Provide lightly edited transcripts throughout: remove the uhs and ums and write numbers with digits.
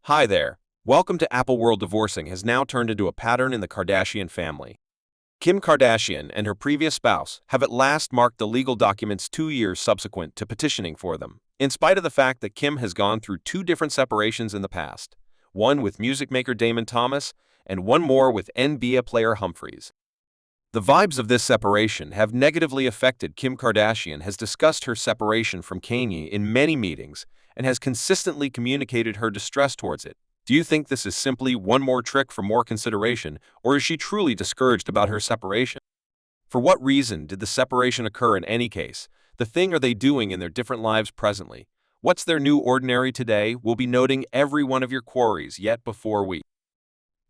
Hi there. Welcome to Apple World. Divorcing has now turned into a pattern in the Kardashian family. Kim Kardashian and her previous spouse have at last marked the legal documents 2 years subsequent to petitioning for them, in spite of the fact that Kim has gone through two different separations in the past, one with music maker Damon Thomas and one more with NBA player Humphries. The vibes of this separation have negatively affected. Kim Kardashian has discussed her separation from Kanye in many meetings and has consistently communicated her distress towards it. Do you think this is simply one more trick for more consideration, or is she truly discouraged about her separation? For what reason did the separation occur in any case? The thing are they doing in their different lives presently? What's their new ordinary today? We'll be noting every one of your queries yet before we.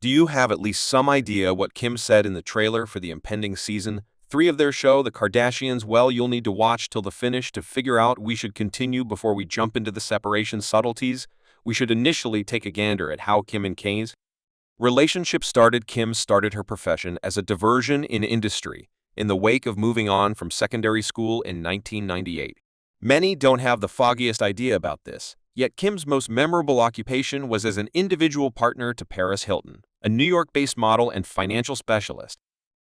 Do you have at least some idea what Kim said in the trailer for the impending season 3 of their show, The Kardashians? Well, you'll need to watch till the finish to figure out. We should continue before we jump into the separation subtleties. We should initially take a gander at how Kim and Kanye's relationship started. Kim started her profession as a diversion in industry in the wake of moving on from secondary school in 1998. Many don't have the foggiest idea about this, yet Kim's most memorable occupation was as an individual partner to Paris Hilton, a New York-based model and financial specialist.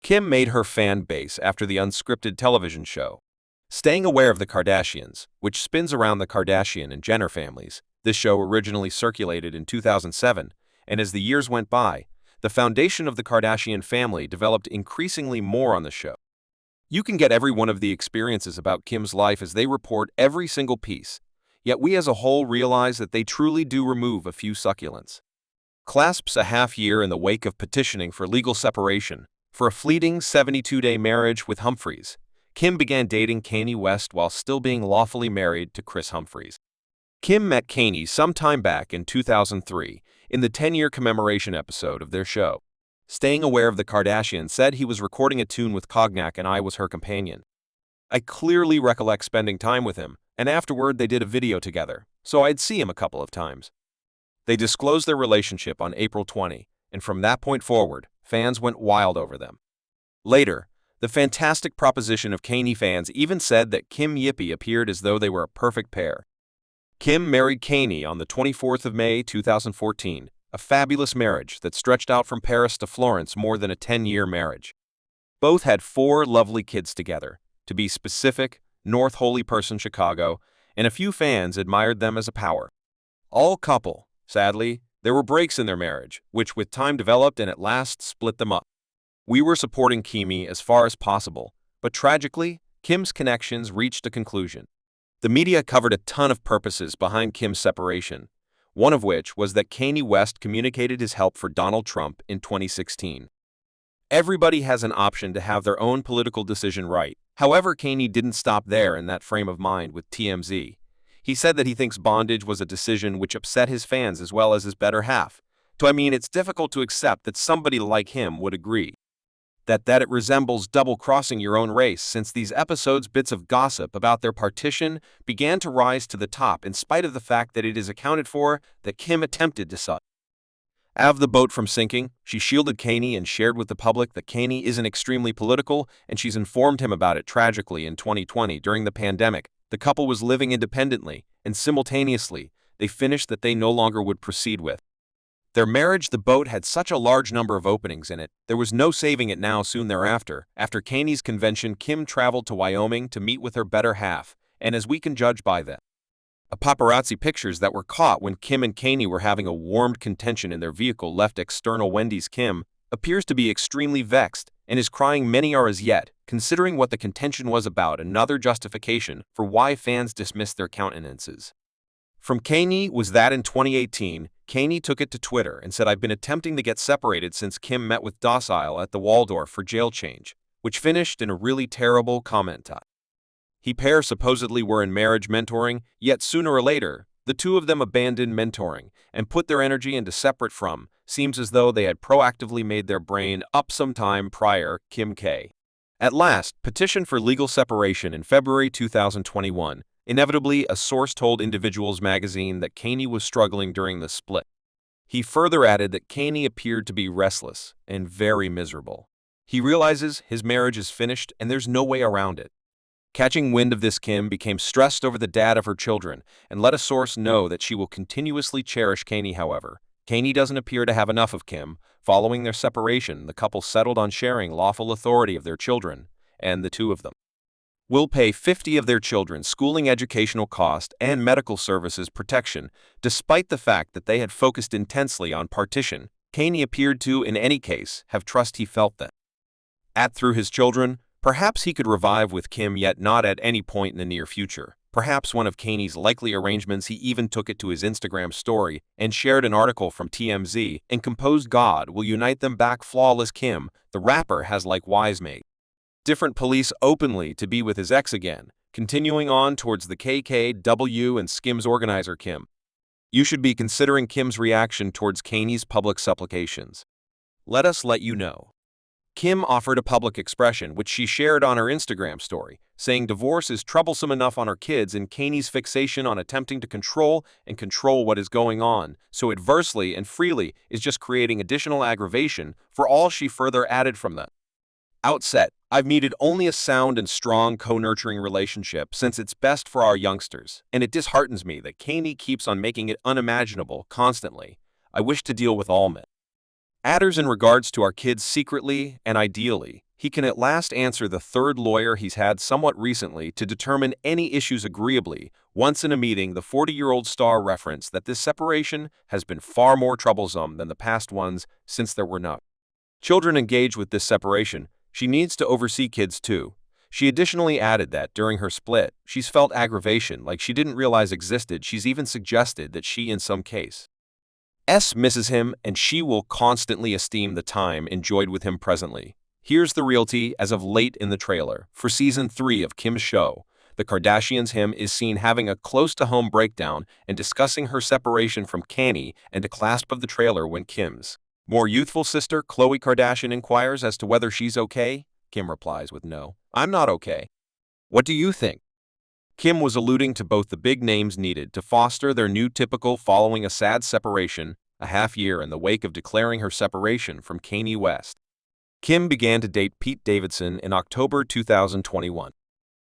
Kim made her fan base after the unscripted television show Staying Aware of the Kardashians, which spins around the Kardashian and Jenner families. This show originally circulated in 2007, and as the years went by, the foundation of the Kardashian family developed increasingly more on the show. You can get every one of the experiences about Kim's life as they report every single piece, yet we as a whole realize that they truly do remove a few succulents. Clasps a half year in the wake of petitioning for legal separation. For a fleeting 72-day marriage with Humphries, Kim began dating Kanye West while still being lawfully married to Kris Humphries. Kim met Kanye some time back in 2003 in the 10-year commemoration episode of their show. Staying Aware of the Kardashians said he was recording a tune with Cognac and I was her companion. I clearly recollect spending time with him, and afterward they did a video together, so I'd see him a couple of times. They disclosed their relationship on April 20, and from that point forward, fans went wild over them. Later, the fantastic proposition of Kanye fans even said that Kim Yippee appeared as though they were a perfect pair. Kim married Kanye on the 24th of May 2014, a fabulous marriage that stretched out from Paris to Florence, more than a 10-year marriage. Both had 4 lovely kids together, to be specific, North Holy Person, Chicago, and a few fans admired them as a power. All couple, sadly, there were breaks in their marriage, which with time developed and at last split them up. We were supporting Kimi as far as possible, but tragically, Kim's connections reached a conclusion. The media covered a ton of purposes behind Kim's separation, one of which was that Kanye West communicated his help for Donald Trump in 2016. Everybody has an option to have their own political decision right. However, Kanye didn't stop there in that frame of mind with TMZ. He said that he thinks bondage was a decision which upset his fans as well as his better half. It's difficult to accept that somebody like him would agree that it resembles double-crossing your own race. Since these episodes, bits of gossip about their partition began to rise to the top in spite of the fact that it is accounted for that Kim attempted to save the boat from sinking. She shielded Kanye and shared with the public that Kanye isn't extremely political, and she's informed him about it. Tragically, in 2020, during the pandemic, the couple was living independently, and simultaneously, they finished that they no longer would proceed with their marriage. The boat had such a large number of openings in it, there was no saving it now. Soon thereafter, after Kanye's convention, Kim traveled to Wyoming to meet with her better half, and as we can judge by the paparazzi pictures that were caught when Kim and Kanye were having a warmed contention in their vehicle left external Wendy's, Kim appears to be extremely vexed and is crying. Many are as yet considering what the contention was about, another justification for why fans dismissed their countenances from Kanye was that in 2018, Kanye took it to Twitter and said, "I've been attempting to get separated since Kim met with Docile at the Waldorf for jail change," which finished in a really terrible comment. He pair supposedly were in marriage mentoring, yet sooner or later, the two of them abandoned mentoring and put their energy into separate from. Seems as though they had proactively made their brain up some time prior. Kim K. at last petitioned for legal separation in February 2021. Inevitably, a source told Individuals magazine that Kanye was struggling during the split. He further added that Kanye appeared to be restless and very miserable. He realizes his marriage is finished and there's no way around it. Catching wind of this, Kim became stressed over the dad of her children and let a source know that she will continuously cherish Kanye. However, Kanye doesn't appear to have enough of Kim. Following their separation, the couple settled on sharing lawful authority of their children, and the two of them will pay 50 of their children's schooling, educational cost, and medical services protection, despite the fact that they had focused intensely on partition. Kanye appeared to, in any case, have trust he felt that through his children, perhaps he could revive with Kim, yet not at any point in the near future. Perhaps one of Kanye's likely arrangements, he even took it to his Instagram story and shared an article from TMZ and composed God will unite them back. Flawless Kim, the rapper, has likewise made different police openly to be with his ex again, continuing on towards the KKW and Skims organizer Kim. You should be considering Kim's reaction towards Kanye's public supplications. Let us let you know. Kim offered a public expression which she shared on her Instagram story, saying divorce is troublesome enough on her kids and Kanye's fixation on attempting to control what is going on so adversely and freely is just creating additional aggravation for all. She further added, from the outset, I've needed only a sound and strong co-nurturing relationship since it's best for our youngsters, and it disheartens me that Kanye keeps on making it unimaginable constantly. I wish to deal with all men. Adders in regards to our kids secretly and ideally, he can at last answer the third lawyer he's had somewhat recently to determine any issues agreeably. Once in a meeting, the 40-year-old star referenced that this separation has been far more troublesome than the past ones since there were no children engaged with this separation. She needs to oversee kids too. She additionally added that during her split, she's felt aggravation like she didn't realize existed. She's even suggested that she in some case misses him and she will constantly esteem the time enjoyed with him presently. Here's the realty as of late in the trailer. For season 3 of Kim's show, The Kardashians, him is seen having a close-to-home breakdown and discussing her separation from Kanye and a clasp of the trailer when Kim's more youthful sister, Khloe Kardashian, inquires as to whether she's okay. Kim replies with no, I'm not okay. What do you think? Kim was alluding to both the big names needed to foster their new typical following a sad separation, a half-year in the wake of declaring her separation from Kanye West. Kim began to date Pete Davidson in October 2021.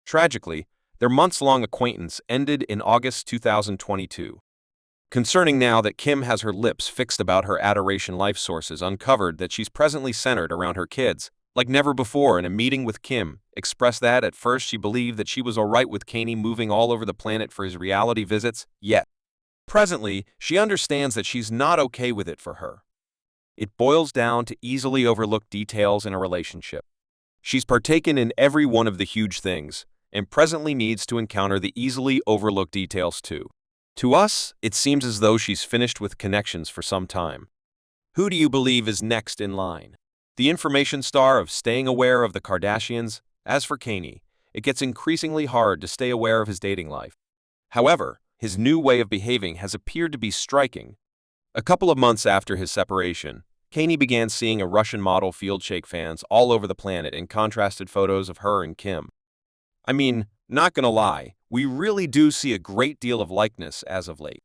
Tragically, their months-long acquaintance ended in August 2022. Concerning now that Kim has her lips fixed about her adoration, life sources uncovered that she's presently centered around her kids, like never before. In a meeting with Kim, expressed that at first she believed that she was alright with Kanye moving all over the planet for his reality visits, yet presently she understands that she's not okay with it for her. It boils down to easily overlooked details in a relationship. She's partaken in every one of the huge things, and presently needs to encounter the easily overlooked details too. To us, it seems as though she's finished with connections for some time. Who do you believe is next in line? The information star of staying aware of the Kardashians? As for Kanye, it gets increasingly hard to stay aware of his dating life. However, his new way of behaving has appeared to be striking. A couple of months after his separation, Kanye began seeing a Russian model field shake fans all over the planet in contrasted photos of her and Kim. I mean, not gonna lie, we really do see a great deal of likeness as of late.